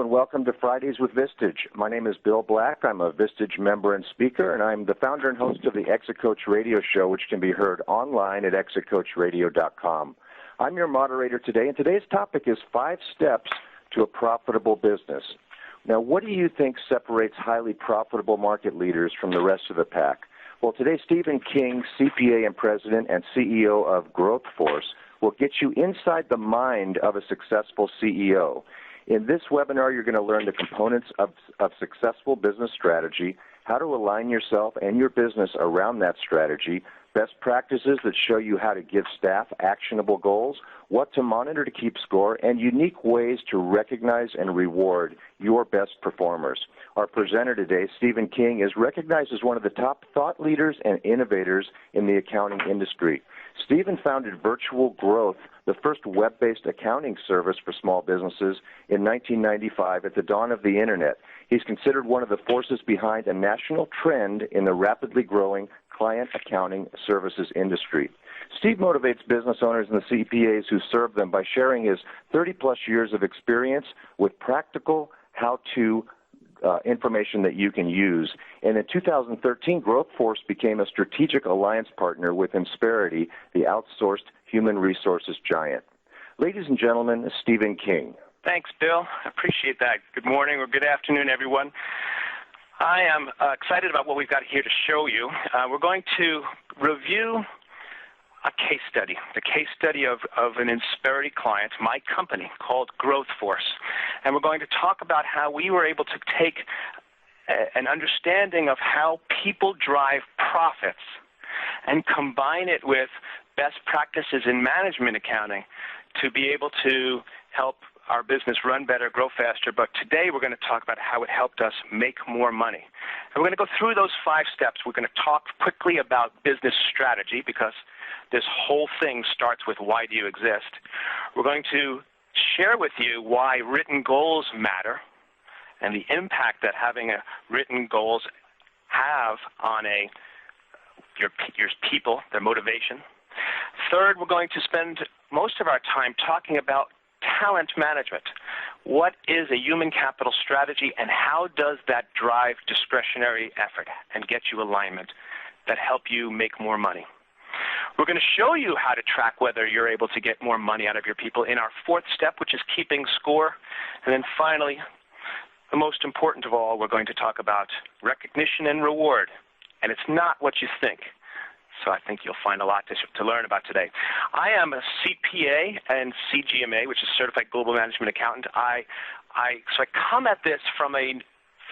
and welcome to Fridays with Vistage. My name is Bill Black. I'm a Vistage member and speaker, and I'm the founder and host of the Exit Coach Radio Show, which can be heard online at exitcoachradio.com. I'm your moderator today, and today's topic is 5 steps to a profitable business. Now, what do you think separates highly profitable market leaders from the rest of the pack? Well, today, Stephen King, CPA and president and CEO of Growth Force, will get you inside the mind of a successful CEO. In this webinar, you're going to learn the components of successful business strategy, how to align yourself and your business around that strategy, best practices that show you how to give staff actionable goals, what to monitor to keep score, and unique ways to recognize and reward your best performers. Our presenter today, Stephen King, is recognized as one of the top thought leaders and innovators in the accounting industry. Stephen founded Virtual Growth, the first web-based accounting service for small businesses, in 1995 at the dawn of the Internet. He's considered one of the forces behind a national trend in the rapidly growing client accounting services industry. Steve motivates business owners and the CPAs who serve them by sharing his 30-plus years of experience with practical how-to information that you can use. And in 2013, Growth Force became a strategic alliance partner with Insperity, the outsourced human resources giant. Ladies and gentlemen, Stephen King. Thanks, Bill. I appreciate that. Good morning or good afternoon, everyone. I am excited about what we've got here to show you. We're going to review a case study, the case study of an Insperity client, my company, called Growth Force. And we're going to talk about how we were able to take an understanding of how people drive profits and combine it with best practices in management accounting to be able to help our business run better, grow faster. But today we're going to talk about how it helped us make more money. And we're going to go through those 5 steps. We're going to talk quickly about business strategy because this whole thing starts with why do you exist. We're going to share with you why written goals matter and the impact that having written goals have on your people, their motivation. Third, we're going to spend most of our time talking about talent management. What is a human capital strategy and how does that drive discretionary effort and get you alignment that help you make more money? We're going to show you how to track whether you're able to get more money out of your people in our 4th step, which is keeping score. And then finally, the most important of all, we're going to talk about recognition and reward. And it's not what you think. So I think you'll find a lot to learn about today. I am a CPA and CGMA, which is Certified Global Management Accountant. So I come at this from a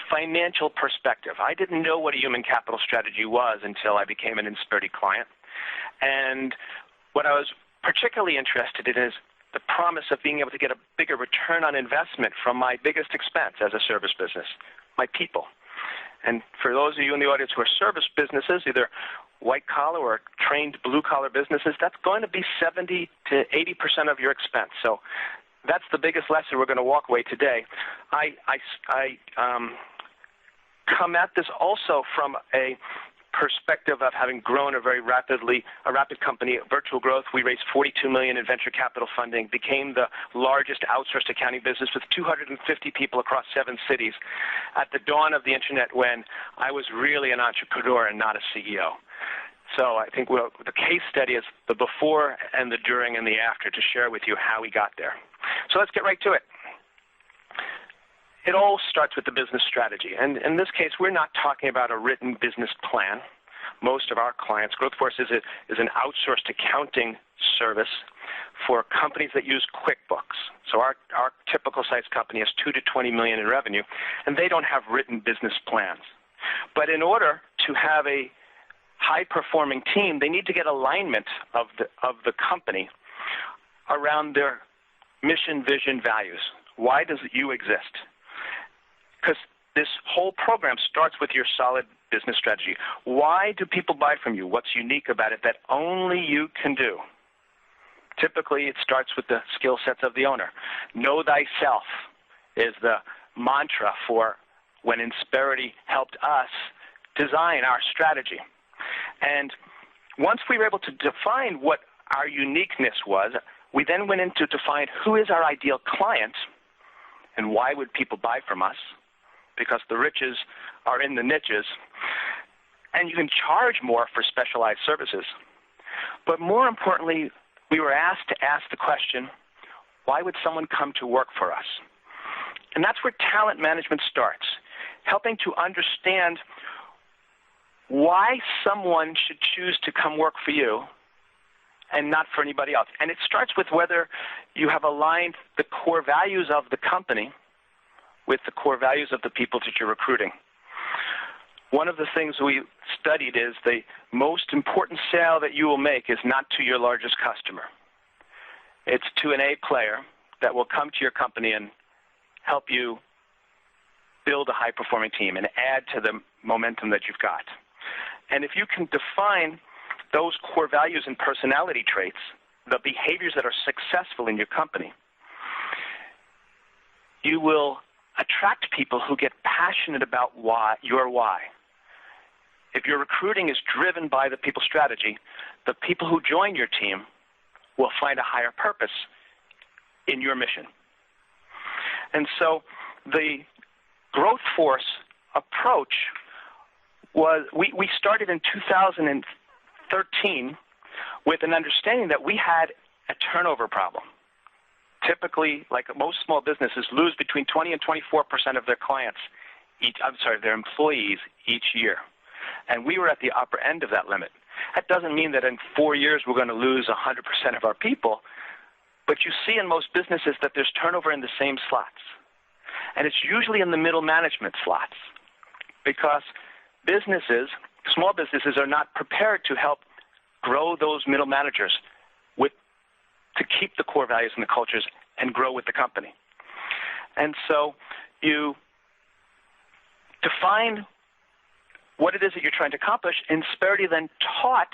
financial perspective. I didn't know what a human capital strategy was until I became an Insperity client. And what I was particularly interested in is the promise of being able to get a bigger return on investment from my biggest expense as a service business, my people. And for those of you in the audience who are service businesses, either white-collar or trained blue-collar businesses, that's going to be 70 to 80% of your expense. So that's the biggest lesson we're going to walk away today. I come at this also from a perspective of having grown a rapid company, Virtual Growth. We raised $42 million in venture capital funding, became the largest outsourced accounting business with 250 people across 7 cities at the dawn of the Internet when I was really an entrepreneur and not a CEO. So I think the case study is the before and the during and the after to share with you how we got there. So let's get right to it. It all starts with the business strategy. And in this case, we're not talking about a written business plan. Most of our clients, Growth Force is an outsourced accounting service for companies that use QuickBooks. So our typical size company has $2 to $20 million in revenue, and they don't have written business plans. But in order to have a high-performing team, they need to get alignment of the company around their mission, vision, values. Why does you exist? Because this whole program starts with your solid business strategy. Why do people buy from you? What's unique about it that only you can do? Typically, it starts with the skill sets of the owner. Know thyself is the mantra for when Insperity helped us design our strategy. And once we were able to define what our uniqueness was, we then went in to define who is our ideal client. and why would people buy from us? Because the riches are in the niches, and you can charge more for specialized services. But more importantly, we were asked to ask the question, why would someone come to work for us? And that's where talent management starts, helping to understand why someone should choose to come work for you and not for anybody else. And it starts with whether you have aligned the core values of the company with the core values of the people that you're recruiting. One of the things we studied is the most important sale that you will make is not to your largest customer. It's to an A player that will come to your company and help you build a high-performing team and add to the momentum that you've got. And if you can define those core values and personality traits, the behaviors that are successful in your company, you will attract people who get passionate about your why. If your recruiting is driven by the people strategy, the people who join your team will find a higher purpose in your mission. And so the growth force approach was, we started in 2013 with an understanding that we had a turnover problem. Typically, like most small businesses, lose between 20 and 24% of their their employees each year. And we were at the upper end of that limit. That doesn't mean that in 4 years we're going to lose 100% of our people, but you see in most businesses that there's turnover in the same slots. And it's usually in the middle management slots because small businesses are not prepared to help grow those middle managers to keep the core values and the cultures and grow with the company. And so you define what it is that you're trying to accomplish, and Sparity then taught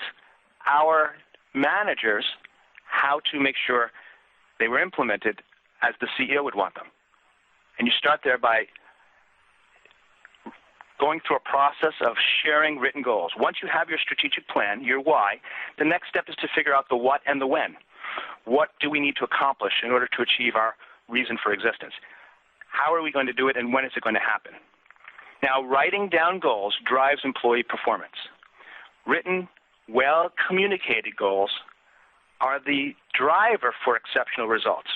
our managers how to make sure they were implemented as the CEO would want them. And you start there by going through a process of sharing written goals. Once you have your strategic plan, your why, the next step is to figure out the what and the when. What do we need to accomplish in order to achieve our reason for existence? How are we going to do it, and when is it going to happen? Now, writing down goals drives employee performance. Written, well-communicated goals are the driver for exceptional results.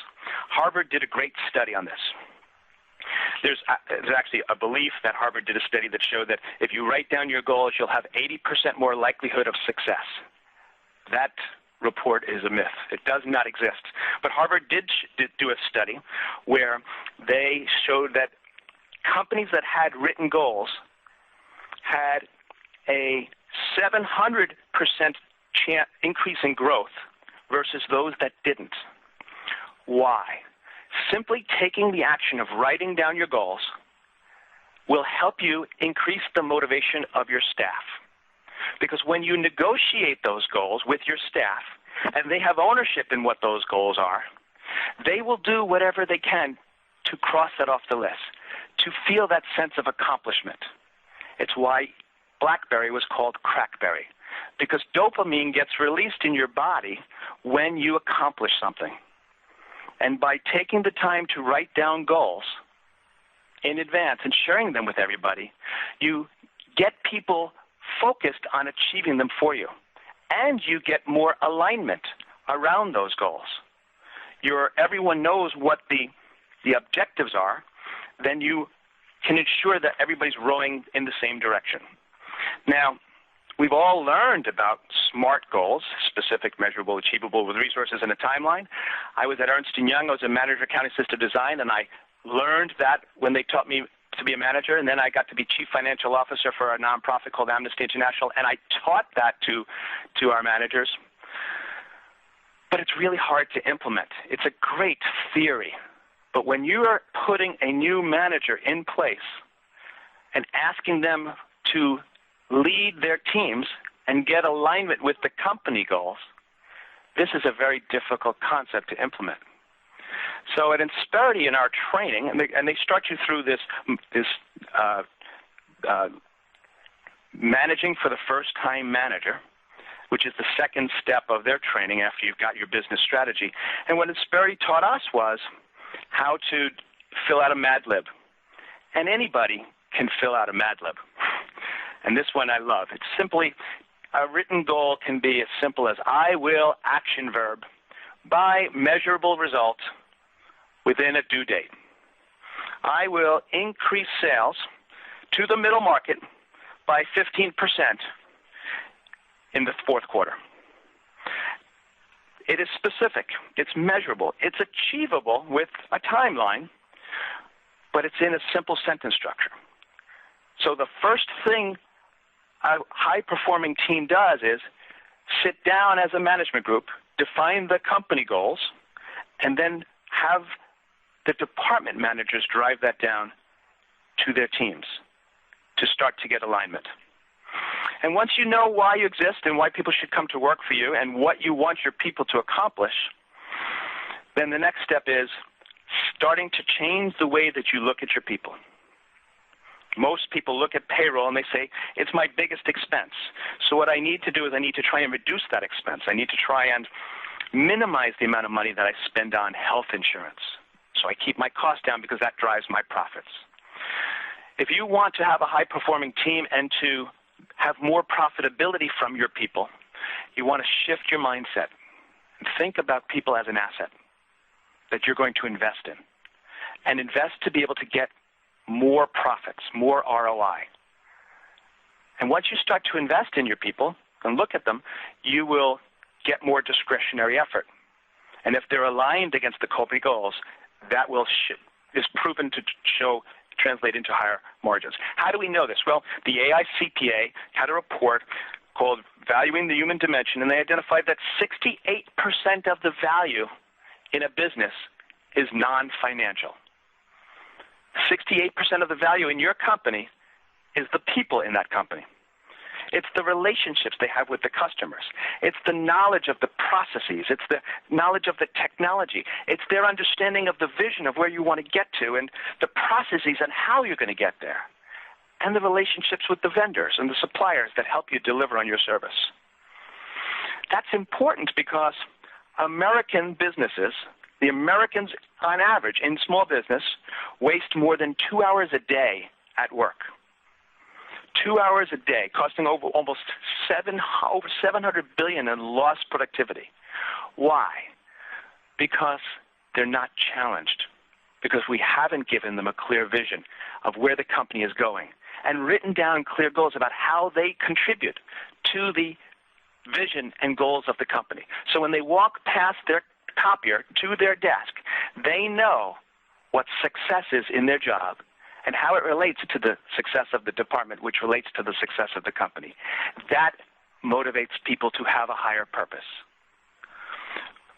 Harvard did a great study on this. There's actually a belief that Harvard did a study that showed that if you write down your goals, you'll have 80% more likelihood of success. That report is a myth. It does not exist. But Harvard did do a study where they showed that companies that had written goals had a 700% increase in growth versus those that didn't. Why? Simply taking the action of writing down your goals will help you increase the motivation of your staff. Because when you negotiate those goals with your staff, and they have ownership in what those goals are, they will do whatever they can to cross that off the list, to feel that sense of accomplishment. It's why BlackBerry was called Crackberry, because dopamine gets released in your body when you accomplish something. And by taking the time to write down goals in advance and sharing them with everybody, you get people focused on achieving them for you. And you get more alignment around those goals. Everyone knows what the objectives are, then you can ensure that everybody's rowing in the same direction. Now, we've all learned about SMART goals, specific, measurable, achievable, with resources and a timeline. I was at Ernst & Young. I was a manager of accounting system design, and I learned that when they taught me to be a manager, and then I got to be chief financial officer for a nonprofit called Amnesty International, and I taught that to our managers. But it's really hard to implement. It's a great theory. But when you are putting a new manager in place and asking them to lead their teams and get alignment with the company goals, this is a very difficult concept to implement. So at Insperity in our training, and they start you through this managing for the first-time manager, which is the second step of their training after you've got your business strategy. And what Insperity taught us was how to fill out a Mad Lib. And anybody can fill out a Mad Lib. And this one I love. It's simply, a written goal can be as simple as, I will action verb by measurable result within a due date. I will increase sales to the middle market by 15% in the fourth quarter. It is specific. It's measurable. It's achievable with a timeline, but it's in a simple sentence structure. So the first thing a high-performing team does is sit down as a management group, define the company goals, and then have the department managers drive that down to their teams to start to get alignment. And once you know why you exist and why people should come to work for you and what you want your people to accomplish, then the next step is starting to change the way that you look at your people. Most people look at payroll and they say, it's my biggest expense. So what I need to do is I need to try and reduce that expense. I need to try and minimize the amount of money that I spend on health insurance. So I keep my costs down because that drives my profits. If you want to have a high-performing team and to have more profitability from your people, you want to shift your mindset and think about people as an asset that you're going to invest in, and invest to be able to get more profits, more ROI. And once you start to invest in your people and look at them, you will get more discretionary effort. And if they're aligned against the company goals, that is proven to translate into higher margins. How do we know this? Well, the AICPA had a report called Valuing the Human Dimension, and they identified that 68% of the value in a business is non-financial. 68% of the value in your company is the people in that company. It's the relationships they have with the customers. It's the knowledge of the processes. It's the knowledge of the technology. It's their understanding of the vision of where you want to get to and the processes and how you're going to get there, and the relationships with the vendors and the suppliers that help you deliver on your service. That's important because American businesses, the Americans on average in small business, waste more than 2 hours a day at work. 2 hours a day, costing over $700 billion in lost productivity. Why? Because they're not challenged. Because we haven't given them a clear vision of where the company is going and written down clear goals about how they contribute to the vision and goals of the company. So when they walk past their copier to their desk, they know what success is in their job and how it relates to the success of the department, which relates to the success of the company. That motivates people to have a higher purpose.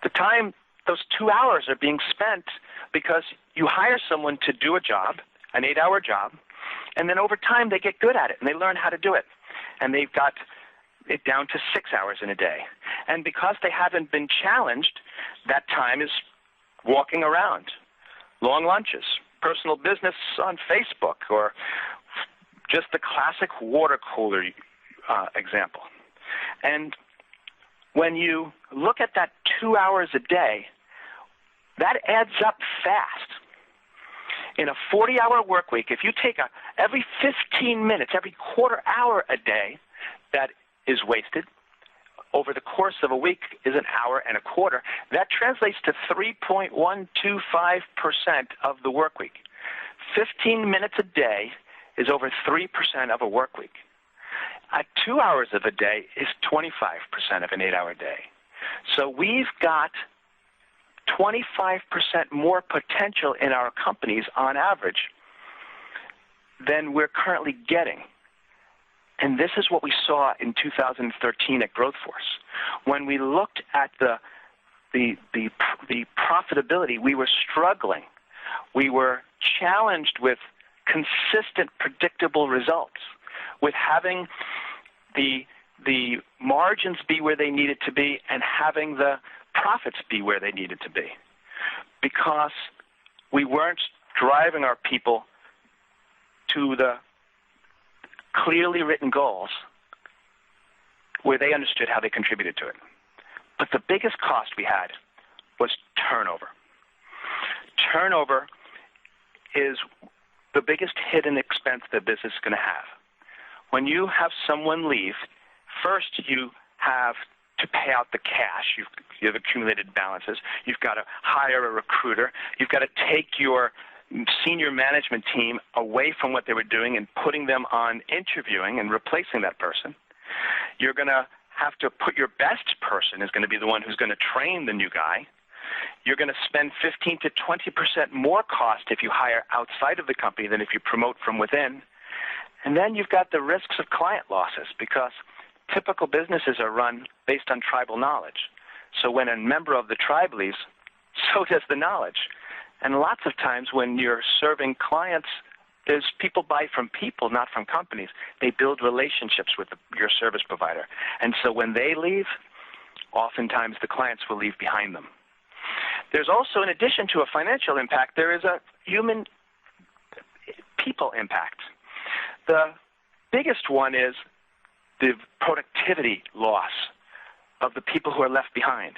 The time, those 2 hours are being spent because you hire someone to do a job, an 8-hour job, and then over time they get good at it and they learn how to do it. And they've got it down to 6 hours in a day. And because they haven't been challenged, that time is walking around, long lunches, personal business on Facebook, or just the classic water cooler example. And when you look at that 2 hours a day, that adds up fast. In a 40-hour work week, if you take every 15 minutes, every quarter hour a day that is wasted, over the course of a week is an hour and a quarter. That translates to 3.125% of the work week. 15 minutes a day is over 3% of a work week. At 2 hours of a day is 25% of an 8-hour day. So we've got 25% more potential in our companies on average than we're currently getting. And this is what we saw in 2013 at Growth Force. When we looked at the profitability, we were struggling. We were challenged with consistent, predictable results, with having the margins be where they needed to be and having the profits be where they needed to be, because we weren't driving our people to the clearly written goals where they understood how they contributed to it. But the biggest cost we had was turnover. Turnover is the biggest hidden expense that business is going to have. When you have someone leave, first you have to pay out the cash. You have accumulated balances. You've got to hire a recruiter. You've got to take your senior management team away from what they were doing and putting them on interviewing and replacing that person. You're going to have to put your best person is going to be the one who's going to train the new guy. You're going to spend 15 to 20% more cost if you hire outside of the company than if you promote from within. And then you've got the risks of client losses because typical businesses are run based on tribal knowledge. So when a member of the tribe leaves, so does the knowledge. And lots of times when you're serving clients, there's people buy from people, not from companies. They build relationships with your service provider. And so when they leave, oftentimes the clients will leave behind them. There's also, in addition to a financial impact, there is a human people impact. The biggest one is the productivity loss of the people who are left behind.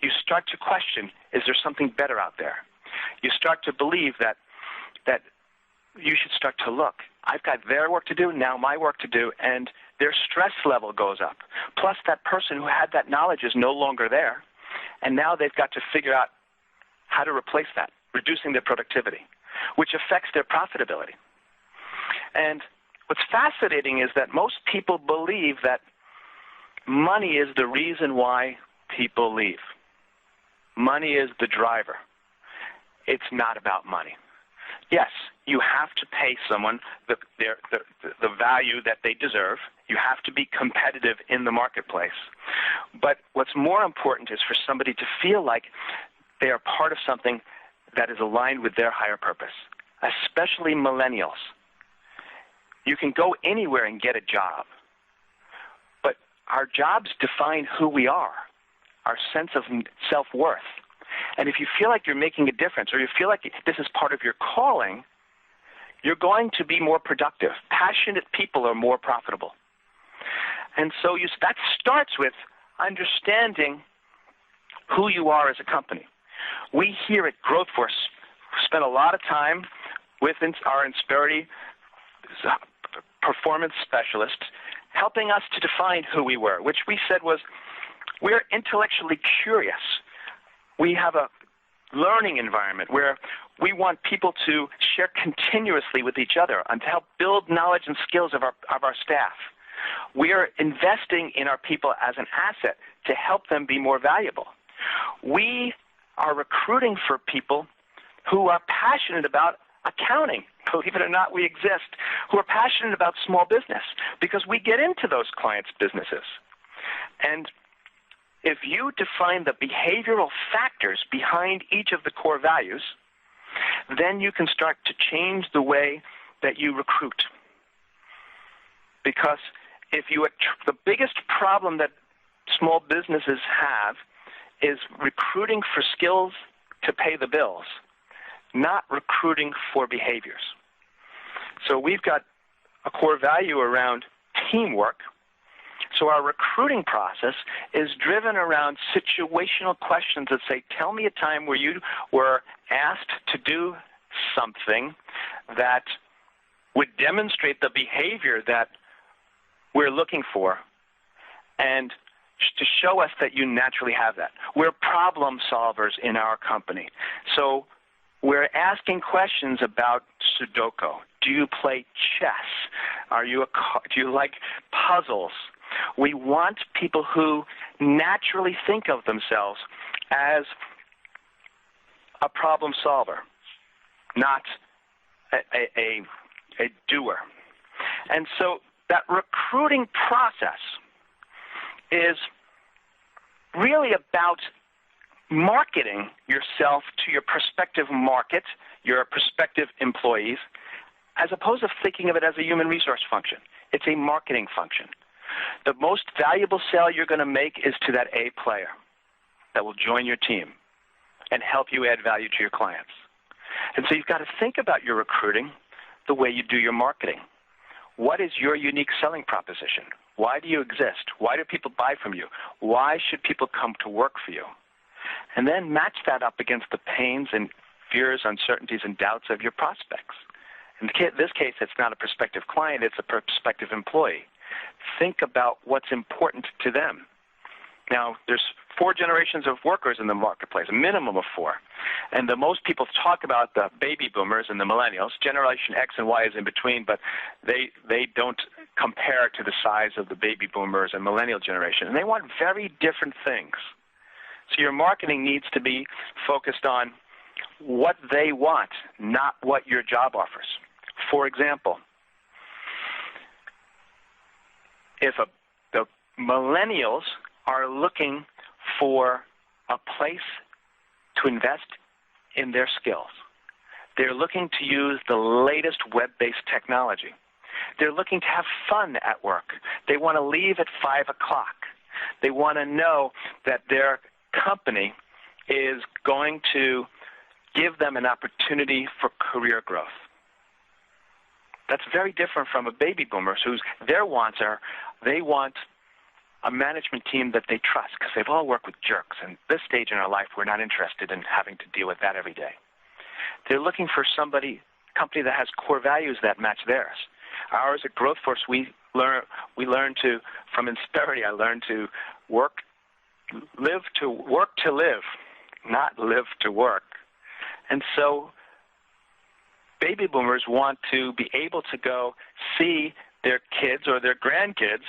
You start to question, is there something better out there? You start to believe that you should start to look. I've got their work to do, now my work to do, and their stress level goes up. Plus that person who had that knowledge is no longer there, and now they've got to figure out how to replace that, reducing their productivity, which affects their profitability. And what's fascinating is that most people believe that money is the reason why people leave. Money is the driver. It's not about money. Yes, you have to pay someone the value that they deserve. You have to be competitive in the marketplace. But what's more important is for somebody to feel like they are part of something that is aligned with their higher purpose, especially millennials. You can go anywhere and get a job, but our jobs define who we are, our sense of self-worth. And if you feel like you're making a difference or you feel like this is part of your calling, you're going to be more productive. Passionate people are more profitable. And so that starts with understanding who you are as a company. We here at Growth Force spend a lot of time with our Insperity performance specialists helping us to define who we were, which we said was we're intellectually curious. We have a learning environment where we want people to share continuously with each other and to help build knowledge and skills of our staff. We are investing in our people as an asset to help them be more valuable. We are recruiting for people who are passionate about accounting. Believe it or not, we exist, who are passionate about small business because we get into those clients' businesses. And if you define the behavioral factors behind each of the core values, then you can start to change the way that you recruit. Because the biggest problem that small businesses have is recruiting for skills to pay the bills, not recruiting for behaviors. So we've got a core value around teamwork. So our recruiting process is driven around situational questions that say, tell me a time where you were asked to do something that would demonstrate the behavior that we're looking for and to show us that you naturally have that. We're problem solvers in our company. So we're asking questions about Sudoku. Do you play chess? Do you like puzzles? We want people who naturally think of themselves as a problem solver, not a doer. And so that recruiting process is really about marketing yourself to your prospective market, your prospective employees, as opposed to thinking of it as a human resource function. It's a marketing function. The most valuable sale you're going to make is to that A player that will join your team and help you add value to your clients. And so you've got to think about your recruiting the way you do your marketing. What is your unique selling proposition? Why do you exist? Why do people buy from you? Why should people come to work for you? And then match that up against the pains and fears, uncertainties, and doubts of your prospects. In this case, it's not a prospective client, it's a prospective employee. Think about what's important to them. Now, there's 4 generations of workers in the marketplace, a minimum of 4. And the most people talk about the baby boomers and the millennials. Generation X and Y is in between, but they don't compare to the size of the baby boomers and millennial generation. And they want very different things. So your marketing needs to be focused on what they want, not what your job offers. For example, if the millennials are looking for a place to invest in their skills, they're looking to use the latest web-based technology. They're looking to have fun at work. They want to leave at 5 o'clock. They want to know that their company is going to give them an opportunity for career growth. That's very different from a baby boomers whose their wants are, they want a management team that they trust because they've all worked with jerks. And this stage in our life, we're not interested in having to deal with that every day. They're looking for company that has core values that match theirs. Ours at Growth Force, we learn to, from Insperity, I learned to work to live, not live to work. And so baby boomers want to be able to go see their kids or their grandkids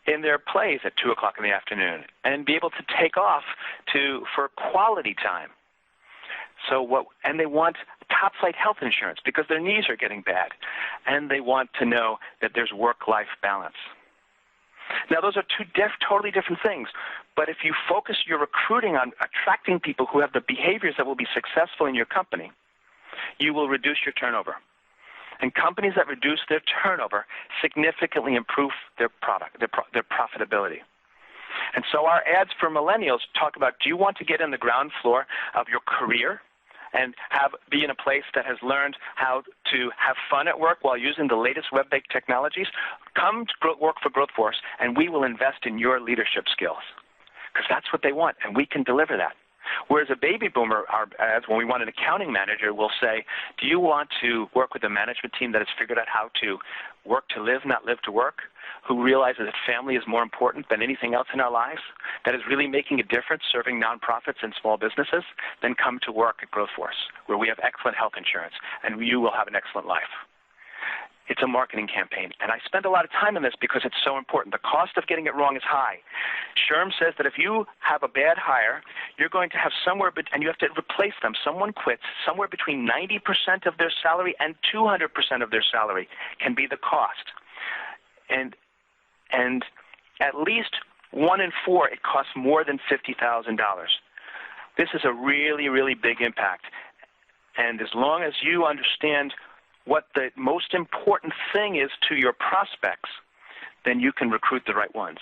in their plays at 2 o'clock in the afternoon and be able to take off for quality time. And they want top-flight health insurance because their knees are getting bad, and they want to know that there's work-life balance. Now, those are 2 totally different things, but if you focus your recruiting on attracting people who have the behaviors that will be successful in your company, you will reduce your turnover. And companies that reduce their turnover significantly improve their profitability. And so our ads for millennials talk about, do you want to get in the ground floor of your career and be in a place that has learned how to have fun at work while using the latest web-based technologies? Come to work for Growth Force, and we will invest in your leadership skills, because that's what they want, and we can deliver that. Whereas a baby boomer, our ads, when we want an accounting manager, will say, do you want to work with a management team that has figured out how to work to live, not live to work, who realizes that family is more important than anything else in our lives, that is really making a difference serving nonprofits and small businesses? Then come to work at Growth Force, where we have excellent health insurance, and you will have an excellent life. It's a marketing campaign, and I spend a lot of time on this because it's so important. The cost of getting it wrong is high. Sherm says that if you have a bad hire, you're going to have and you have to replace them. Someone quits, somewhere between 90% of their salary and 200% of their salary can be the cost. And at least 1 in 4, it costs more than $50,000. This is a really, really big impact. And as long as you understand what the most important thing is to your prospects, then you can recruit the right ones.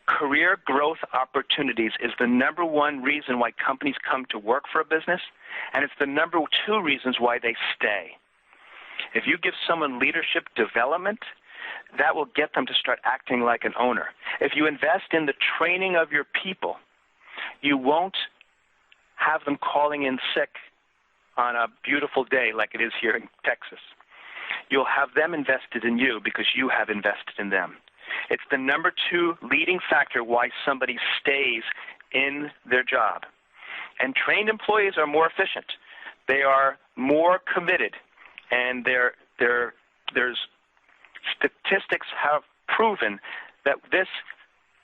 Career growth opportunities is the number 1 reason why companies come to work for a business, and it's the number 2 reasons why they stay. If you give someone leadership development, that will get them to start acting like an owner. If you invest in the training of your people, you won't have them calling in sick on a beautiful day like it is here in Texas. You'll have them invested in you because you have invested in them. It's the number 2 leading factor why somebody stays in their job. And trained employees are more efficient. They are more committed, and there's statistics have proven that this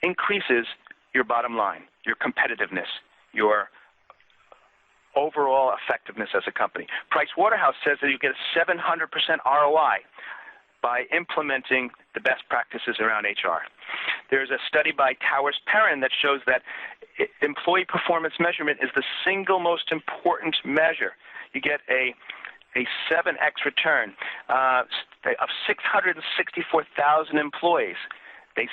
increases your bottom line, your competitiveness, your overall effectiveness as a company. Price Waterhouse says that you get a 700% ROI by implementing the best practices around HR. There's a study by Towers Perrin that shows that employee performance measurement is the single most important measure. You get a 7x return of 664,000 employees. They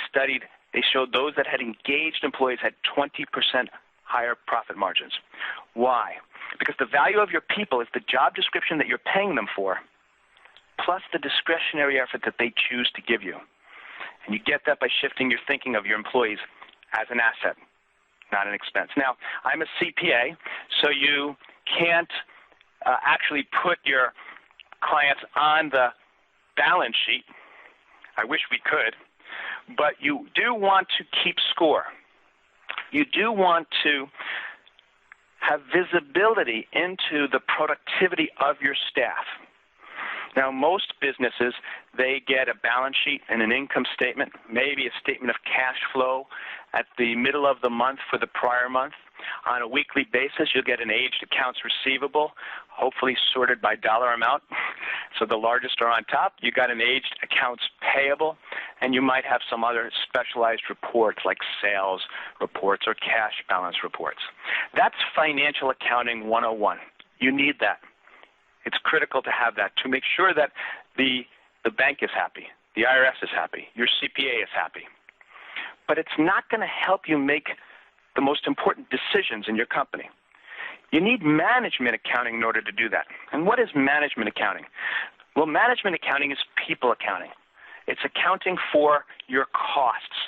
showed those that had engaged employees had 20% higher profit margins. Why? Because the value of your people is the job description that you're paying them for, plus the discretionary effort that they choose to give you. And you get that by shifting your thinking of your employees as an asset, not an expense. Now, I'm a CPA, so you can't actually put your clients on the balance sheet. I wish we could, but you do want to keep score. You do want to have visibility into the productivity of your staff. Now, most businesses, they get a balance sheet and an income statement, maybe a statement of cash flow at the middle of the month for the prior month. On a weekly basis, you'll get an aged accounts receivable, hopefully sorted by dollar amount. So the largest are on top. You got an aged accounts payable, and you might have some other specialized reports like sales reports or cash balance reports. That's financial accounting 101. You need that. It's critical to have that to make sure that the bank is happy, the IRS is happy, your CPA is happy. But it's not going to help you make the most important decisions in your company. You need management accounting in order to do that. And what is management accounting? Well, management accounting is people accounting. It's accounting for your costs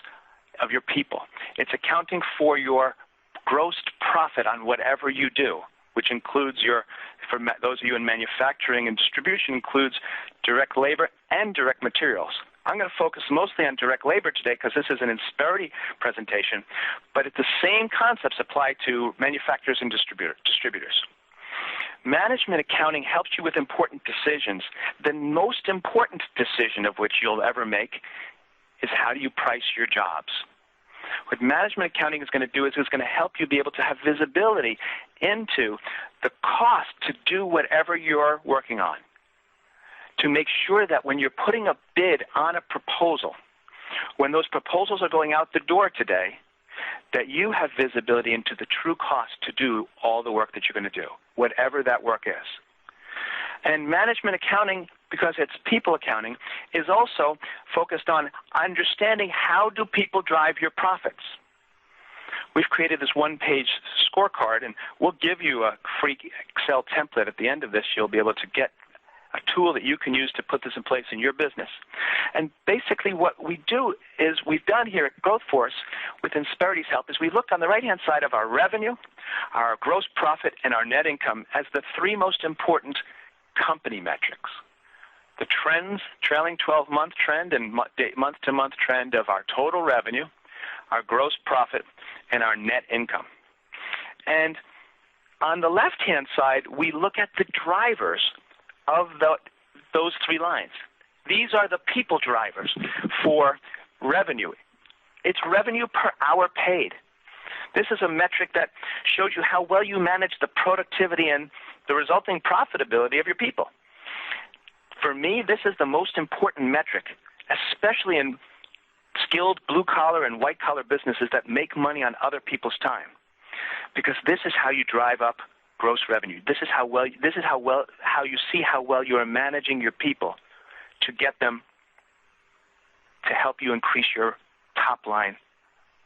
of your people. It's accounting for your gross profit on whatever you do, which includes for those of you in manufacturing and distribution, includes direct labor and direct materials. I'm going to focus mostly on direct labor today because this is an Insperity presentation, but the same concepts apply to manufacturers and distributors. Management accounting helps you with important decisions. The most important decision of which you'll ever make is how do you price your jobs. What management accounting is going to do is it's going to help you be able to have visibility into the cost to do whatever you're working on, to make sure that when you're putting a bid on a proposal, when those proposals are going out the door today, that you have visibility into the true cost to do all the work that you're going to do, whatever that work is. And management accounting, because it's people accounting, is also focused on understanding how do people drive your profits. We've created this one-page scorecard, and we'll give you a free Excel template at the end of this. You'll be able to get a tool that you can use to put this in place in your business. And basically what we do is we've done here at Growth Force with Insperity's help is we look on the right-hand side of our revenue, our gross profit, and our net income as the three most important company metrics. The trends, trailing 12-month trend and month-to-month trend of our total revenue, our gross profit, and our net income. And on the left-hand side, we look at the drivers of those three lines. These are the people drivers for revenue. It's revenue per hour paid. This is a metric that shows you how well you manage the productivity and the resulting profitability of your people. For me, this is the most important metric, especially in skilled blue-collar and white-collar businesses that make money on other people's time, because this is how you drive up gross revenue. This is how you see how well you are managing your people to get them to help you increase your top-line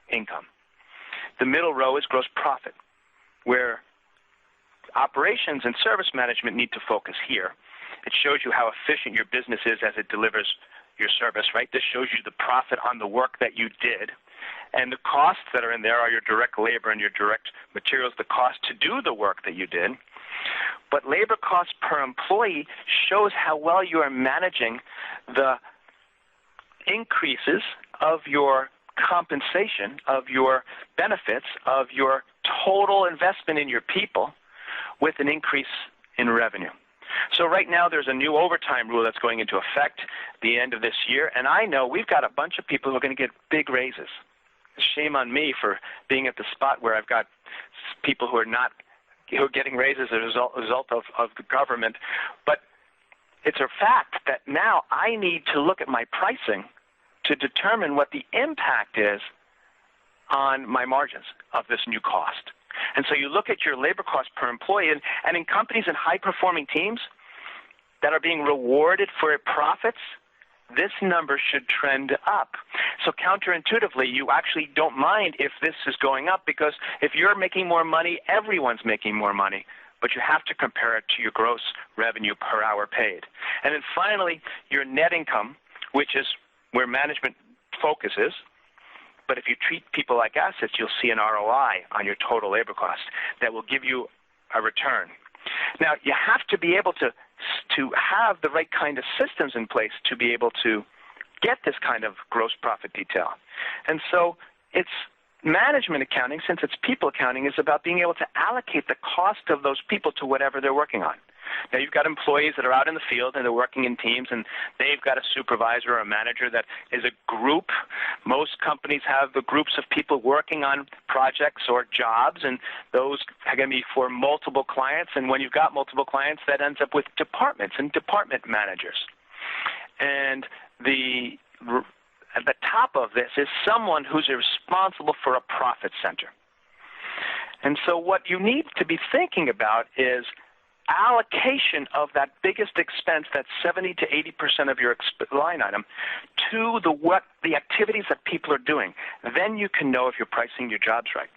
income. The middle row is gross profit, where operations and service management need to focus here. It shows you how efficient your business is as it delivers your service, right? This shows you the profit on the work that you did. And the costs that are in there are your direct labor and your direct materials, the cost to do the work that you did. But labor cost per employee shows how well you are managing the increases of your compensation, of your benefits, of your total investment in your people with an increase in revenue. So right now there's a new overtime rule that's going into effect at the end of this year, and I know we've got a bunch of people who are going to get big raises. Shame on me for being at the spot where I've got people who are getting raises as a result of the government. But it's a fact that now I need to look at my pricing to determine what the impact is on my margins of this new cost. And so you look at your labor cost per employee, and in companies and high-performing teams that are being rewarded for profits, this number should trend up. So counterintuitively, you actually don't mind if this is going up, because if you're making more money, everyone's making more money. But you have to compare it to your gross revenue per hour paid. And then finally, your net income, which is where management focuses. But if you treat people like assets, you'll see an ROI on your total labor cost that will give you a return. Now, you have to be able to have the right kind of systems in place to be able to get this kind of gross profit detail. And so it's management accounting, since it's people accounting, is about being able to allocate the cost of those people to whatever they're working on. Now, you've got employees that are out in the field and they're working in teams, and they've got a supervisor or a manager that is a group. Most companies have the groups of people working on projects or jobs, and those are going to be for multiple clients. And when you've got multiple clients, that ends up with departments and department managers. And at the top of this is someone who's responsible for a profit center. And so what you need to be thinking about is allocation of that biggest expense, that 70 to 80% of your line item, to the activities that people are doing. Then you can know if you're pricing your jobs right.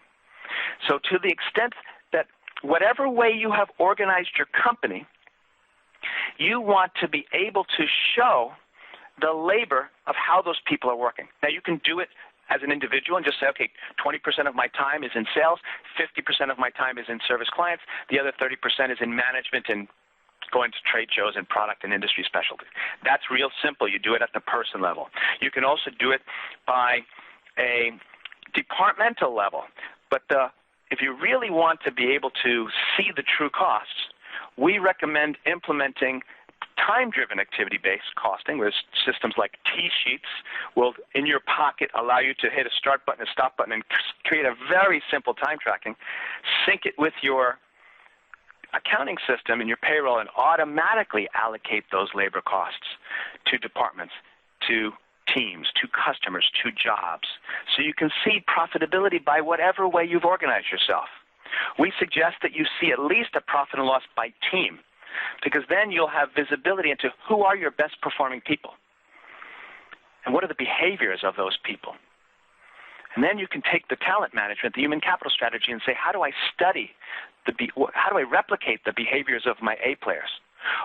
So to the extent that whatever way you have organized your company, you want to be able to show the labor of how those people are working. Now, you can do it as an individual and just say, okay, 20% of my time is in sales, 50% of my time is in service clients, the other 30% is in management and going to trade shows and product and industry specialties. That's real simple. You do it at the person level. You can also do it by a departmental level. But if you really want to be able to see the true costs, we recommend implementing time-driven activity-based costing, where systems like T-sheets will, in your pocket, allow you to hit a start button, a stop button, and create a very simple time tracking, sync it with your accounting system and your payroll, and automatically allocate those labor costs to departments, to teams, to customers, to jobs. So you can see profitability by whatever way you've organized yourself. We suggest that you see at least a profit and loss by team, because then you'll have visibility into who are your best performing people and what are the behaviors of those people. And then you can take the talent management, the human capital strategy, and say, how do I replicate the behaviors of my A players?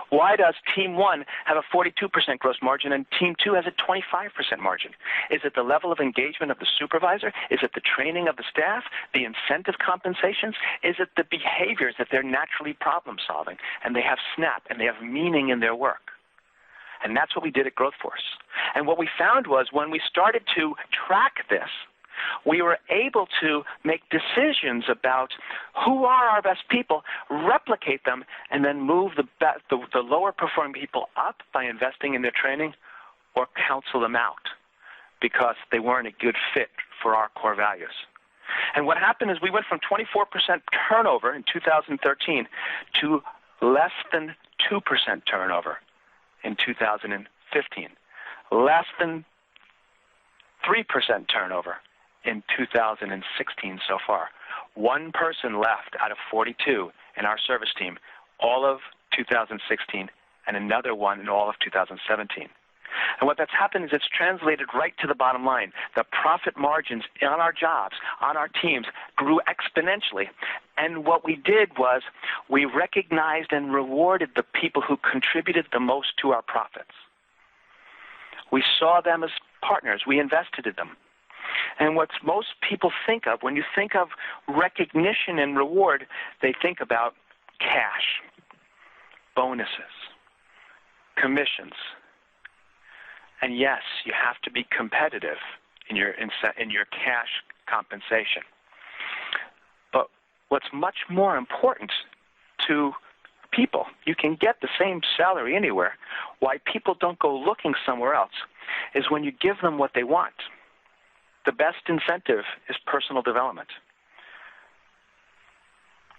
Why does Team 1 have a 42% gross margin and Team 2 has a 25% margin? Is it the level of engagement of the supervisor? Is it the training of the staff, the incentive compensations? Is it the behaviors that they're naturally problem solving and they have snap and they have meaning in their work? And that's what we did at Growth Force. And what we found was when we started to track this, we were able to make decisions about who are our best people, replicate them, and then move the lower performing people up by investing in their training, or counsel them out because they weren't a good fit for our core values. And what happened is we went from 24% turnover in 2013 to less than 2% turnover in 2015, less than 3% turnover in 2016 so far. One person left out of 42 in our service team all of 2016, and another one in all of 2017. And what that's happened is it's translated right to the bottom line. The profit margins on our jobs, on our teams, grew exponentially. And what we did was we recognized and rewarded the people who contributed the most to our profits. We saw them as partners. We invested in them. And what most people think of, when you think of recognition and reward, they think about cash, bonuses, commissions. And yes, you have to be competitive in your cash compensation. But what's much more important to people, you can get the same salary anywhere. Why people don't go looking somewhere else is when you give them what they want. The best incentive is personal development.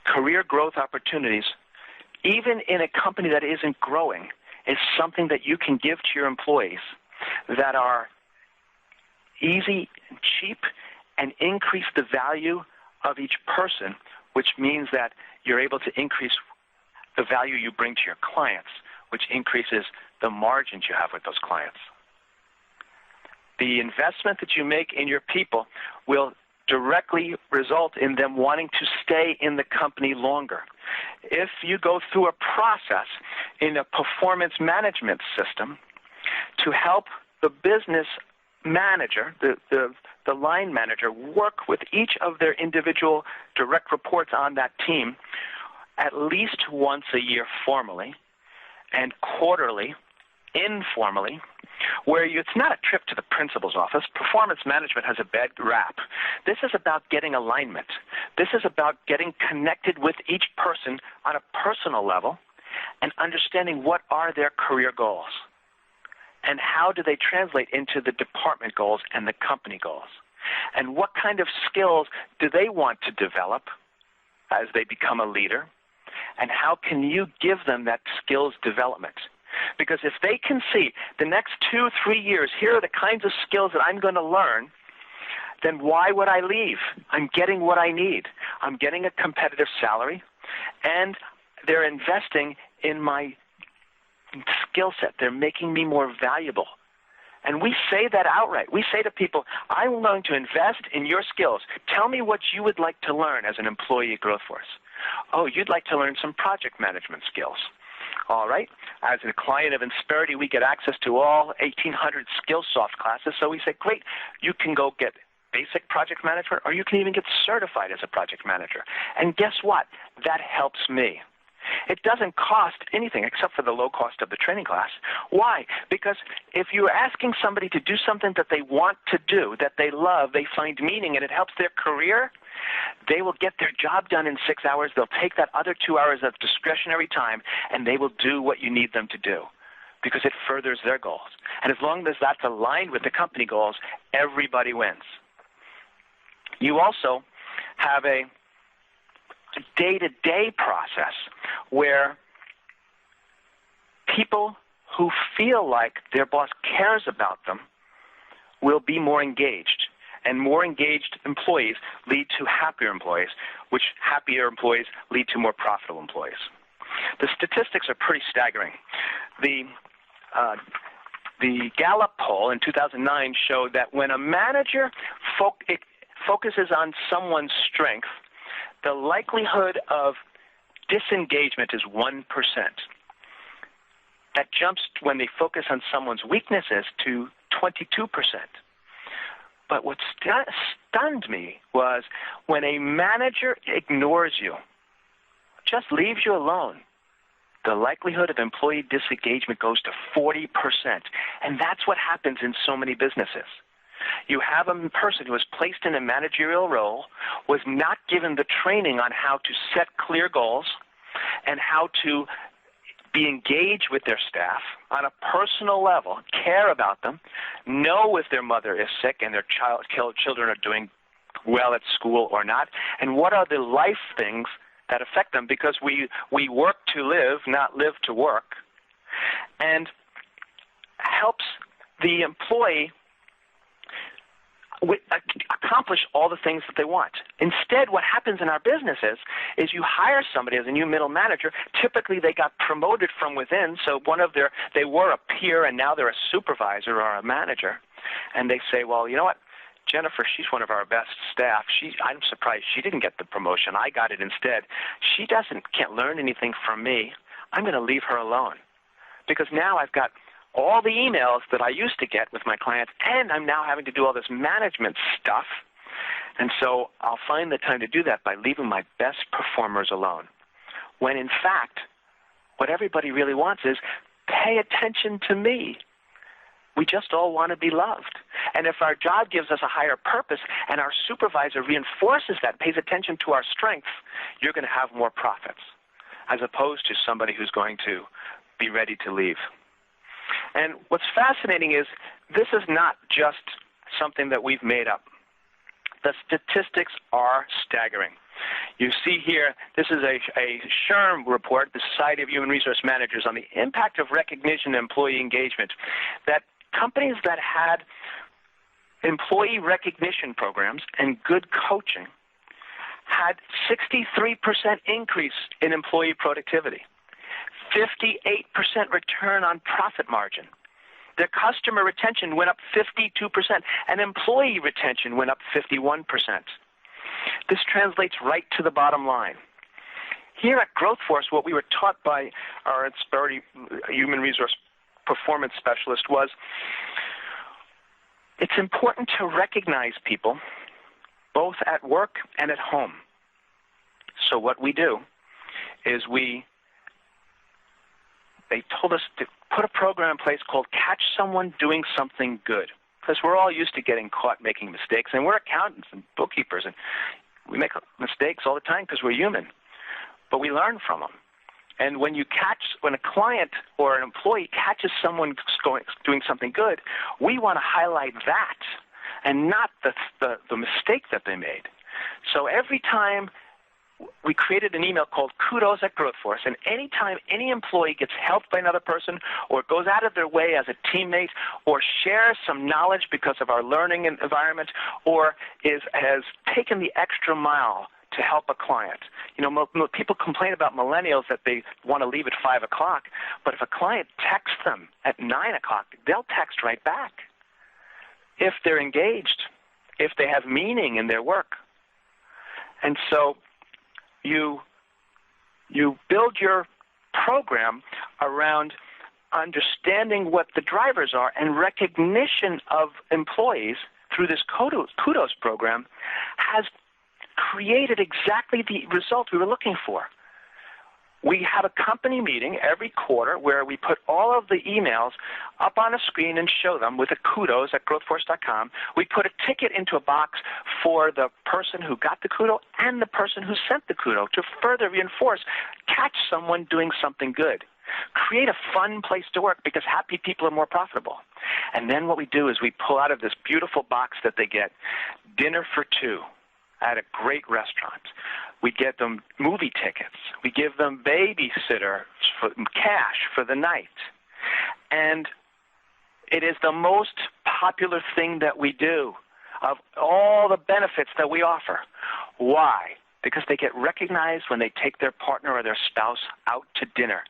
Career growth opportunities, even in a company that isn't growing, is something that you can give to your employees that are easy and cheap and increase the value of each person, which means that you're able to increase the value you bring to your clients, which increases the margins you have with those clients. The investment that you make in your people will directly result in them wanting to stay in the company longer. If you go through a process in a performance management system to help the business manager, the line manager, work with each of their individual direct reports on that team at least once a year formally and quarterly informally, where it's not a trip to the principal's office. Performance management has a bad rap. This is about getting alignment. This is about getting connected with each person on a personal level and understanding what are their career goals and how do they translate into the department goals and the company goals, and what kind of skills do they want to develop as they become a leader, and how can you give them that skills development? Because if they can see the next 2-3 years, here are the kinds of skills that I'm going to learn, then why would I leave? I'm getting what I need. I'm getting a competitive salary, and they're investing in my skill set. They're making me more valuable. And we say that outright. We say to people, I'm going to invest in your skills. Tell me what you would like to learn as an employee at Growth Force. Oh, you'd like to learn some project management skills. All right. As a client of Insperity, we get access to all 1,800 SkillSoft classes. So we say, great, you can go get basic project management, or you can even get certified as a project manager. And guess what? That helps me. It doesn't cost anything except for the low cost of the training class. Why? Because if you're asking somebody to do something that they want to do, that they love, they find meaning, and it helps their career, they will get their job done in 6 hours. They'll take that other 2 hours of discretionary time, and they will do what you need them to do because it furthers their goals. And as long as that's aligned with the company goals, everybody wins. You also have a day-to-day process where people who feel like their boss cares about them will be more engaged. And more engaged employees lead to happier employees, which happier employees lead to more profitable employees. The statistics are pretty staggering. The Gallup poll in 2009 showed that when a manager focuses on someone's strength, the likelihood of disengagement is 1%. That jumps when they focus on someone's weaknesses to 22%. But what stunned me was when a manager ignores you, just leaves you alone, the likelihood of employee disengagement goes to 40%. And that's what happens in so many businesses. You have a person who was placed in a managerial role, was not given the training on how to set clear goals and how to be engaged with their staff on a personal level, care about them, know if their mother is sick and their children are doing well at school or not, and what are the life things that affect them, because we work to live, not live to work, and helps the employee accomplish all the things that they want. Instead, what happens in our businesses is you hire somebody as a new middle manager. Typically, they got promoted from within, so they were a peer and now they're a supervisor or a manager. And they say, well, you know what, Jennifer, she's one of our best staff. I'm surprised she didn't get the promotion. I got it instead. She can't learn anything from me. I'm going to leave her alone because now I've got all the emails that I used to get with my clients, and I'm now having to do all this management stuff. And so I'll find the time to do that by leaving my best performers alone. When in fact, what everybody really wants is pay attention to me. We just all want to be loved. And if our job gives us a higher purpose and our supervisor reinforces that, pays attention to our strengths, you're going to have more profits, as opposed to somebody who's going to be ready to leave. And what's fascinating is this is not just something that we've made up. The statistics are staggering. You see here, this is a SHRM report, the Society of Human Resource Managers, on the impact of recognition and employee engagement, that companies that had employee recognition programs and good coaching had 63% increase in employee productivity, 58% return on profit margin. Their customer retention went up 52%, and employee retention went up 51%. This translates right to the bottom line. Here at Growth Force, what we were taught by our Insperity human resource performance specialist was it's important to recognize people both at work and at home. So what we do is they told us to put a program in place called Catch Someone Doing Something Good, because we're all used to getting caught making mistakes, and we're accountants and bookkeepers, and we make mistakes all the time because we're human, but we learn from them. And when a client or an employee catches someone doing something good, we want to highlight that and not the mistake that they made. So every time we created an email called Kudos at Growth Force, and anytime any employee gets helped by another person or goes out of their way as a teammate or shares some knowledge because of our learning environment or has taken the extra mile to help a client. People complain about millennials that they want to leave at 5 o'clock, but if a client texts them at 9 o'clock, they'll text right back if they're engaged, if they have meaning in their work. And so you build your program around understanding what the drivers are and recognition of employees through this Kudos program has created exactly the result we were looking for. We have a company meeting every quarter where we put all of the emails up on a screen and show them with a kudos at growthforce.com. We put a ticket into a box for the person who got the kudo and the person who sent the kudo to further reinforce, catch someone doing something good. Create a fun place to work because happy people are more profitable. And then what we do is we pull out of this beautiful box that they get dinner for two at a great restaurant. We get them movie tickets. We give them babysitter cash for the night. And it is the most popular thing that we do of all the benefits that we offer. Why? Because they get recognized when they take their partner or their spouse out to dinner,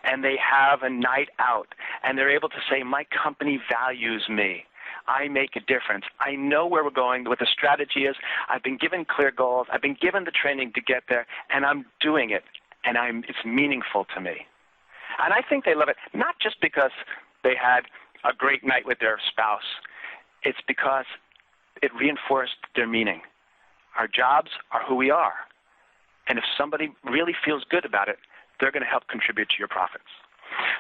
and they have a night out, and they're able to say, my company values me. I make a difference. I know where we're going, what the strategy is. I've been given clear goals. I've been given the training to get there, and I'm doing it, and it's meaningful to me. And I think they love it, not just because they had a great night with their spouse. It's because it reinforced their meaning. Our jobs are who we are. And if somebody really feels good about it, they're going to help contribute to your profits.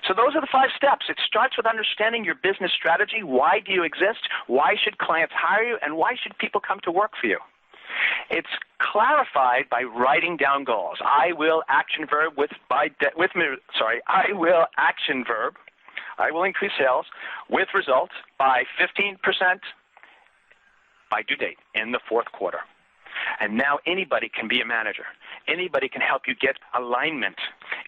So those are the 5 steps. It starts with understanding your business strategy. Why do you exist? Why should clients hire you? And why should people come to work for you? It's clarified by writing down goals. I will action verb I will increase sales with results by 15% by due date in the 4th quarter. And now anybody can be a manager. Anybody can help you get alignment.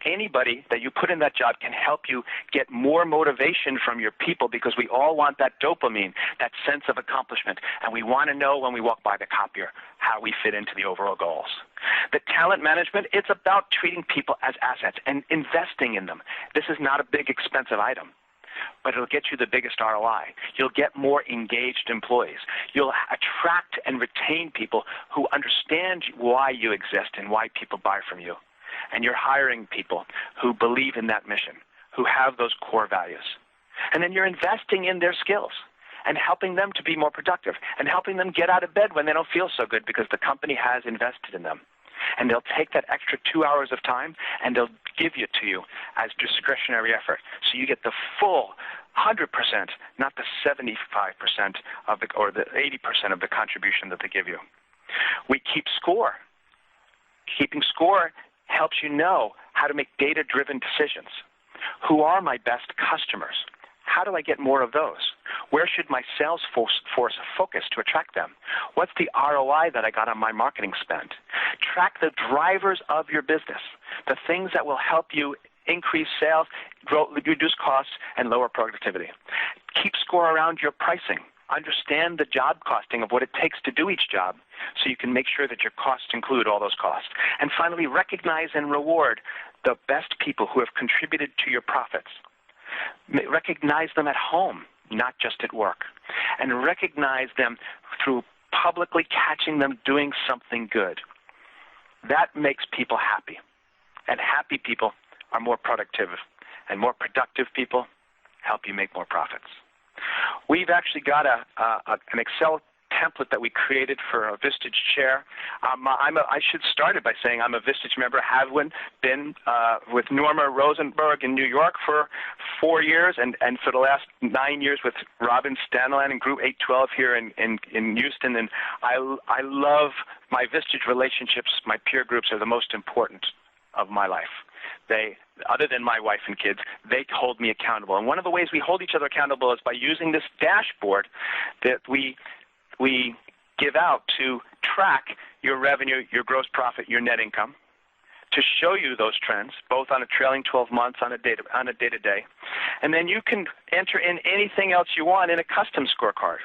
Anybody that you put in that job can help you get more motivation from your people because we all want that dopamine, that sense of accomplishment. And we want to know when we walk by the copier how we fit into the overall goals. The talent management, it's about treating people as assets and investing in them. This is not a big expensive item, but it'll get you the biggest ROI. You'll get more engaged employees. You'll attract and retain people who understand why you exist and why people buy from you. And you're hiring people who believe in that mission, who have those core values. And then you're investing in their skills and helping them to be more productive and helping them get out of bed when they don't feel so good because the company has invested in them. And they'll take that extra 2 hours of time and they'll give it to you as discretionary effort. So you get the full 100%, not the 75% or the 80% of the contribution that they give you. We keep score. Keeping score helps you know how to make data-driven decisions. Who are my best customers? How do I get more of those? Where should my sales force focus to attract them? What's the ROI that I got on my marketing spend? Track the drivers of your business, the things that will help you increase sales, reduce costs, and lower productivity. Keep score around your pricing. Understand the job costing of what it takes to do each job so you can make sure that your costs include all those costs. And finally, recognize and reward the best people who have contributed to your profits. Recognize them at home, not just at work. And recognize them through publicly catching them doing something good. That makes people happy. And happy people are more productive. And more productive people help you make more profits. We've actually got an Excel template that we created for a Vistage chair. I should start it by saying I'm a Vistage member, have been with Norma Rosenberg in New York for 4 years, and for the last 9 years with Robin Stanland in Group 812 here in Houston. And I love my Vistage relationships. My peer groups are the most important of my life. Other than my wife and kids, they hold me accountable. And one of the ways we hold each other accountable is by using this dashboard that we give out to track your revenue, your gross profit, your net income, to show you those trends, both on a trailing 12 months on a day-to-day. And then you can enter in anything else you want in a custom scorecard.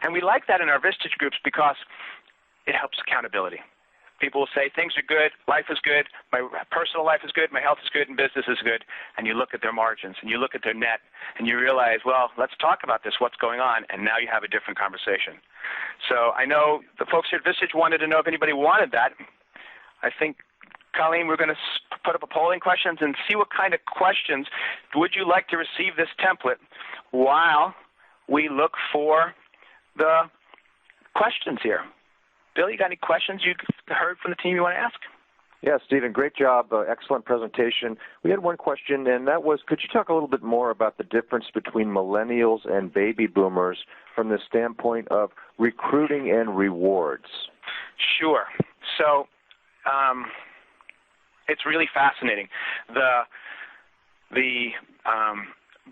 And we like that in our Vistage groups because it helps accountability. People will say, things are good, life is good, my personal life is good, my health is good, and business is good. And you look at their margins, and you look at their net, and you realize, well, let's talk about this, what's going on, and now you have a different conversation. So I know the folks here at Vistage wanted to know if anybody wanted that. I think, Colleen, we're going to put up a polling questions and see what kind of questions would you like to receive this template while we look for the questions here. Bill, you got any questions you heard from the team you want to ask? Yeah, Stephen, great job. Excellent presentation. We had one question, and that was, could you talk a little bit more about the difference between millennials and baby boomers from the standpoint of recruiting and rewards? Sure. So it's really fascinating. The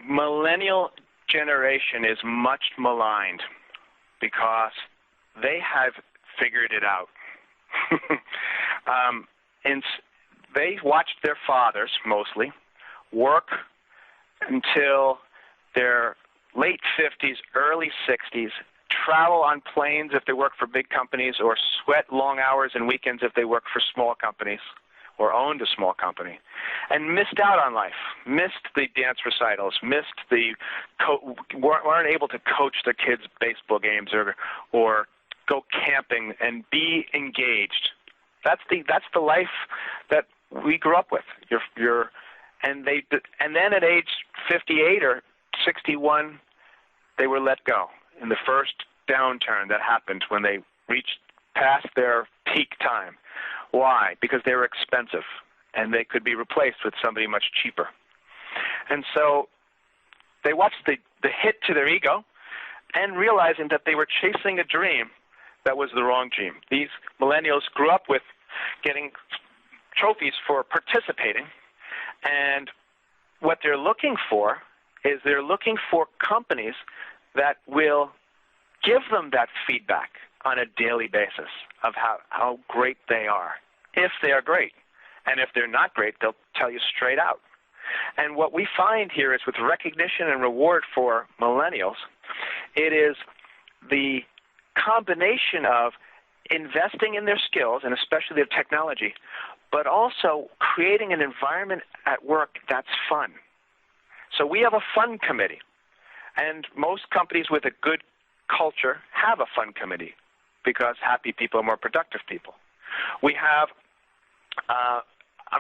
millennial generation is much maligned because they have figured it out. And they watched their fathers, mostly, work until their late 50s, early 60s, travel on planes if they work for big companies, or sweat long hours and weekends if they work for small companies or owned a small company, and missed out on life, missed the dance recitals, weren't able to coach their kids' baseball games or go camping and be engaged. That's the life that we grew up with. And then at age 58 or 61, they were let go in the first downturn that happened when they reached past their peak time. Why? Because they were expensive, and they could be replaced with somebody much cheaper. And so they watched the hit to their ego, and realizing that they were chasing a dream that was the wrong dream. These millennials grew up with getting trophies for participating, and what they're looking for is they're looking for companies that will give them that feedback on a daily basis of how great they are, if they are great. And if they're not great, they'll tell you straight out. And what we find here is with recognition and reward for millennials, it is the combination of investing in their skills, and especially their technology, but also creating an environment at work that's fun. So we have a fun committee, and most companies with a good culture have a fun committee because happy people are more productive people. We have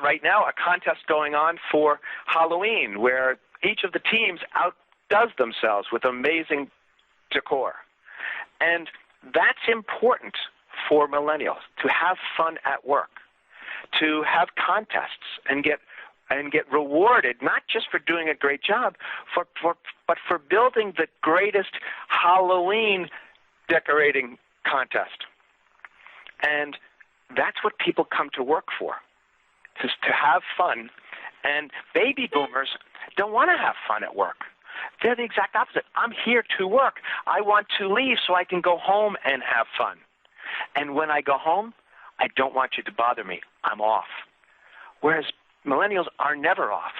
right now a contest going on for Halloween where each of the teams outdoes themselves with amazing decor. And that's important for millennials, to have fun at work, to have contests and get rewarded, not just for doing a great job, but for building the greatest Halloween decorating contest. And that's what people come to work for, to have fun. And baby boomers don't want to have fun at work. They're the exact opposite. I'm here to work. I want to leave so I can go home and have fun. And when I go home, I don't want you to bother me. I'm off. Whereas millennials are never off.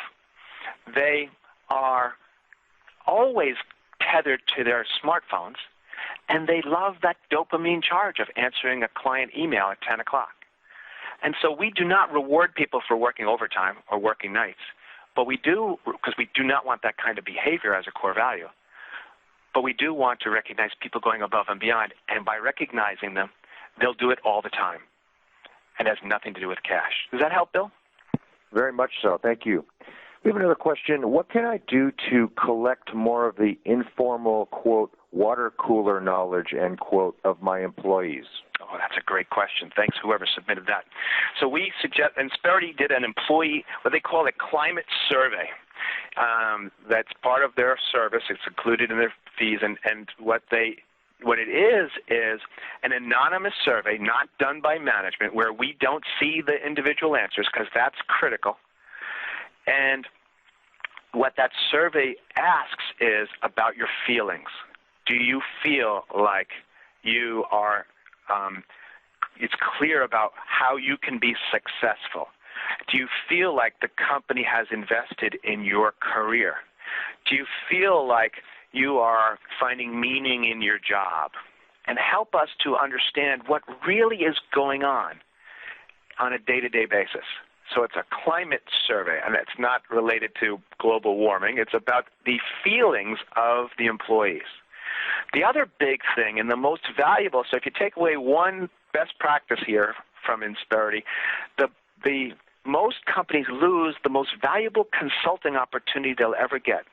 They are always tethered to their smartphones, and they love that dopamine charge of answering a client email at 10 o'clock. And so we do not reward people for working overtime or working nights, but we do, because we do not want that kind of behavior as a core value. But we do want to recognize people going above and beyond, and by recognizing them, they'll do it all the time. It has nothing to do with cash. Does that help, Bill? Very much so. Thank you. We have another question. What can I do to collect more of the informal, quote, water cooler knowledge, end quote, of my employees? Oh, that's a great question. Thanks, whoever submitted that. So we suggest, and Insperity did an employee, what they call a climate survey. That's part of their service. It's included in their fees, and what it is an anonymous survey, not done by management, where we don't see the individual answers because that's critical. And what that survey asks is about your feelings. Do you feel like you are, it's clear about how you can be successful? Do you feel like the company has invested in your career? Do you feel like you are finding meaning in your job? And help us to understand what really is going on a day-to-day basis. So it's a climate survey, and it's not related to global warming. It's about the feelings of the employees. The other big thing and the most valuable, so if you take away one best practice here from Insperity, the most companies lose the most valuable consulting opportunity they'll ever get,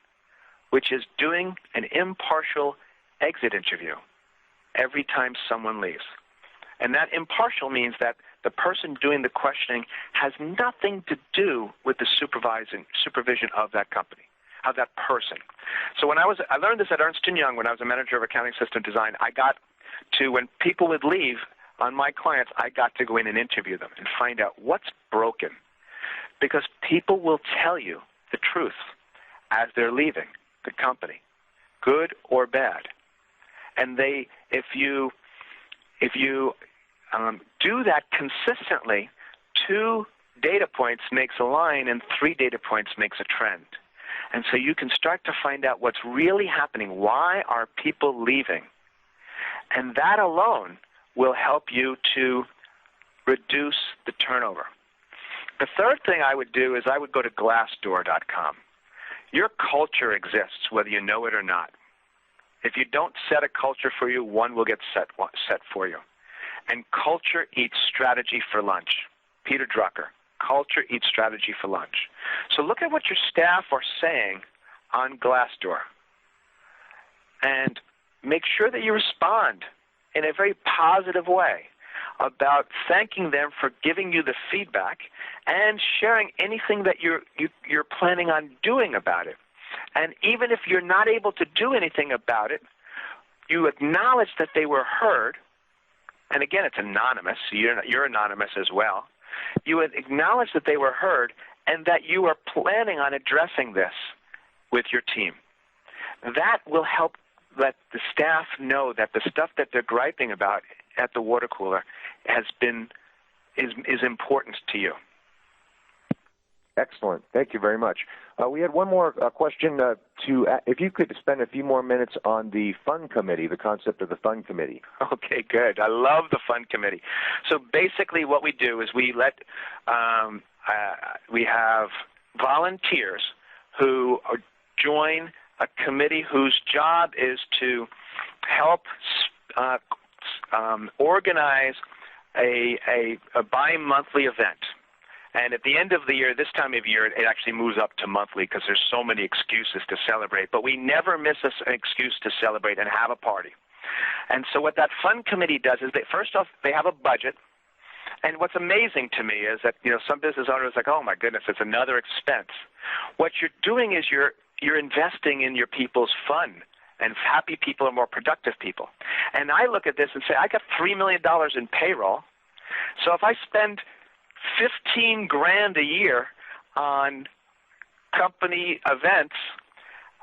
which is doing an impartial exit interview every time someone leaves. And that impartial means that the person doing the questioning has nothing to do with the supervision of that company, of that person. So I learned this at Ernst & Young when I was a manager of accounting system design. I got to, when people would leave on my clients, I got to go in and interview them and find out what's broken. Because people will tell you the truth as they're leaving the company, good or bad. And if you do that consistently, 2 data points makes a line and 3 data points makes a trend. And so you can start to find out what's really happening. Why are people leaving? And that alone will help you to reduce the turnover. The third thing I would do is I would go to Glassdoor.com. Your culture exists whether you know it or not. If you don't set a culture for you, one will get set for you. And culture eats strategy for lunch. Peter Drucker, culture eats strategy for lunch. So look at what your staff are saying on Glassdoor. And make sure that you respond in a very positive way about thanking them for giving you the feedback and sharing anything that you're planning on doing about it. And even if you're not able to do anything about it, you acknowledge that they were heard. And again, it's anonymous. So you're anonymous as well. You would acknowledge that they were heard and that you are planning on addressing this with your team. That will help let the staff know that the stuff that they're griping about at the water cooler is important to you. Excellent. Thank you very much. We had one more question if you could spend a few more minutes on the fund committee, the concept of the fund committee. Okay, good. I love the fund committee. So basically what we do is we have volunteers who join a committee whose job is to help organize a bi-monthly event. And at the end of the year, this time of year, it actually moves up to monthly because there's so many excuses to celebrate. But we never miss an excuse to celebrate and have a party. And so what that fund committee does is first off, they have a budget. And what's amazing to me is that, some business owners are like, oh, my goodness, it's another expense. What you're doing is you're investing in your people's fun. And happy people are more productive people. And I look at this and say, I got $3 million in payroll. So if I spend $15,000 a year on company events,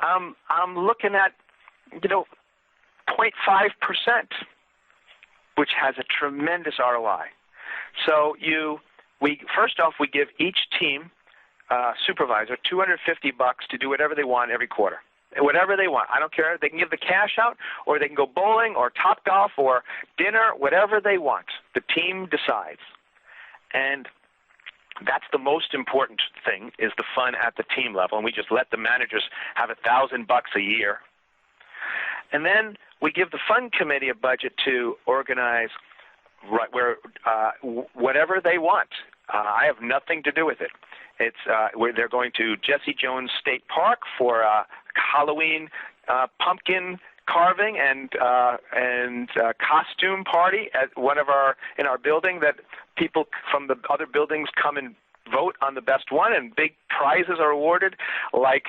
I'm looking at 0.5%, which has a tremendous ROI. So first off, we give each team supervisor $250 to do whatever they want every quarter. Whatever they want. I don't care. They can give the cash out, or they can go bowling or Topgolf or dinner, whatever they want. The team decides. And that's the most important thing, is the fun at the team level. And we just let the managers have $1,000 a year. And then we give the fund committee a budget to organize whatever they want. I have nothing to do with it. They're going to Jesse Jones State Park for Halloween pumpkin carving and costume party at in our building, that people from the other buildings come and vote on the best one, and big prizes are awarded, like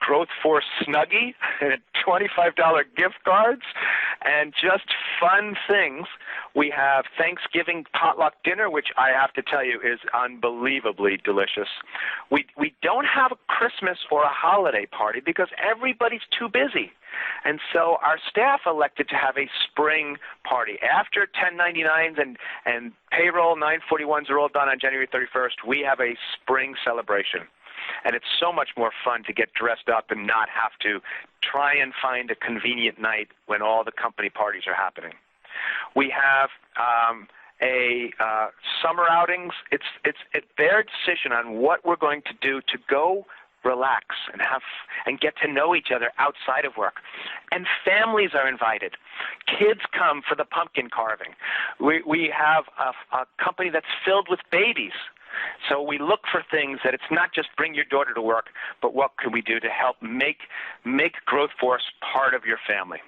Growth Force Snuggie, $25 gift cards, and just fun things. We have Thanksgiving potluck dinner, which I have to tell you is unbelievably delicious. We don't have a Christmas or a holiday party because everybody's too busy. And so our staff elected to have a spring party. After 1099s and payroll 941s are all done on January 31st, we have a spring celebration. And it's so much more fun to get dressed up and not have to try and find a convenient night when all the company parties are happening. We have summer outings. It's their decision on what we're going to do to go relax and get to know each other outside of work. And families are invited. Kids come for the pumpkin carving. We have a company that's filled with babies. So we look for things that it's not just bring your daughter to work, but what can we do to help make Growth Force part of your family?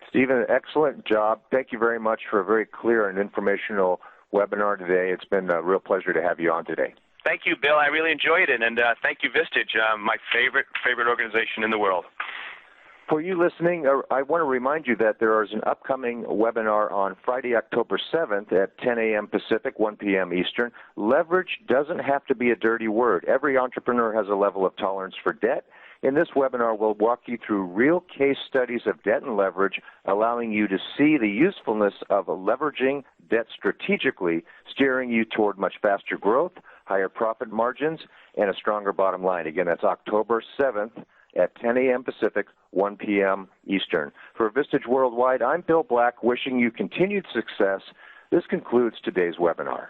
Stephen, excellent job. Thank you very much for a very clear and informational webinar today. It's been a real pleasure to have you on today. Thank you, Bill. I really enjoyed it, and thank you, Vistage, my favorite organization in the world. For you listening, I want to remind you that there is an upcoming webinar on Friday, October 7th at 10 a.m. Pacific, 1 p.m. Eastern. Leverage doesn't have to be a dirty word. Every entrepreneur has a level of tolerance for debt. In this webinar, we'll walk you through real case studies of debt and leverage, allowing you to see the usefulness of leveraging debt strategically, steering you toward much faster growth, higher profit margins, and a stronger bottom line. Again, that's October 7th at 10 a.m. Pacific, 1 p.m. Eastern. For Vistage Worldwide, I'm Bill Black, wishing you continued success. This concludes today's webinar.